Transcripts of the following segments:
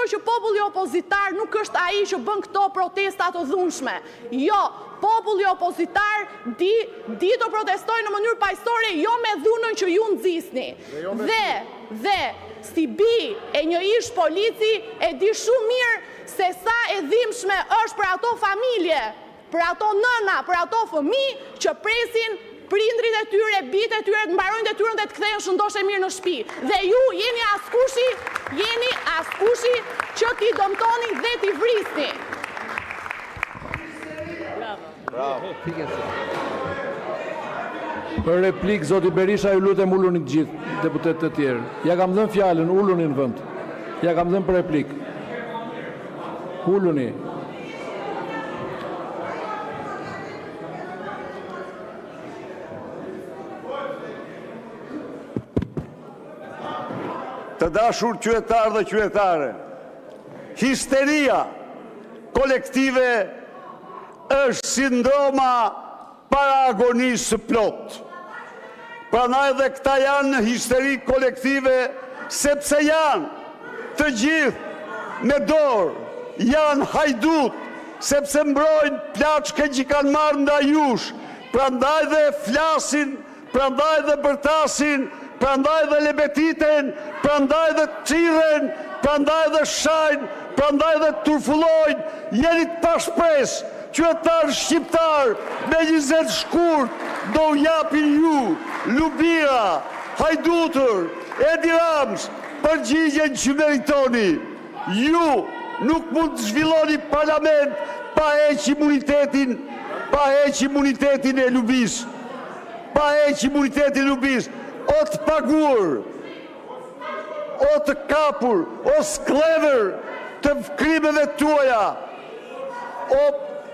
mendoj që populli opozitar nuk është ai që bën këto protesta të dhunshme. Jo, populli opozitar di të protestoj në mënyrë paqësore, jo me dhunën që ju nxisni. Dhe si bi e një ish polici e di shumë mirë se sa e dhimbshme është për ato familje, për ato nëna, për ato fëmijë që presin prindrit e tyre, bitë e tyre të mbarojnë detyrën dhe të kthehen shëndoshë mirë në shtëpi. Dhe ju jeni askushi që t'i dëmtoni dhe t'i vrisni. Bravo. Për replik, zoti Berisha, ju lutem uluni të gjithë deputetët e tjerë. Ja kam dhënë fjalën, uluni në vend. Ja kam dhënë për replik. Uluni. Të dashur qytetarë dhe qytetare, histeria kolektive është sindroma para agonisë së plot. Prandaj dhe këta janë në histeri kolektive sepse janë të gjithë me dorë, janë hajdut, sepse mbrojnë plaçke që kanë marrë nga jush, prandaj dhe flasin, prandaj dhe bërtasin, prandaj dhe lebetiten, prandaj dhe çirren, prandaj dhe shajnë, prandaj dhe turfullojnë, jeni të pashpres, qytetarë shqiptar me 20 shkurt do u japin ju, Lubira, Hajdutër, Edi Rams, përgjigjen që meritoni. Ju nuk mund të zhvilloni parlament pa heq imunitetin e Lubis. Pa heq imunitetin e Lubis. O të paguar, o të kapur, o sklever të krimeve tuaja, o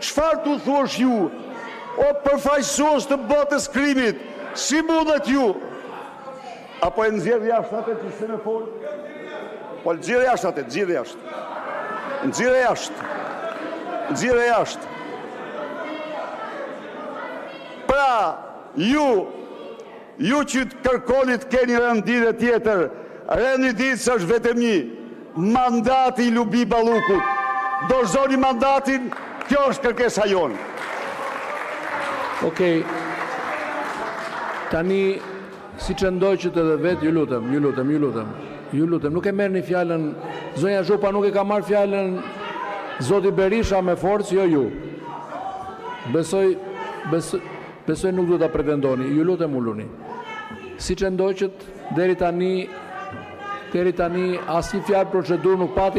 çfarë t'u thuash ju, o përfaqësues të botës krimit, si mundet ju? Apo e nxjerr jashtë atë që s'e fol? Po nxjerr jashtë atë, nxjerr jashtë. Nxjerr jashtë. Nxjerr jashtë. Pra, ju që të kërkonit keni rendire tjetër, rendi ditë që është vetëm një, mandati i Lubi Ballukut. Dorëzoni mandatin, kjo është kërkesa jonë. Okej. Tani, si që ndoqët edhe vetë, ju lutem, nuk e merë një fjallën, zonja Zhupa nuk e ka marrë fjallën zoti Berisha me forcë, jo ju. Besoj nuk du të pretendoni, ju lutem uluni. Si që ndoqët, deri tani asnjë fjalë procedurë nuk pati.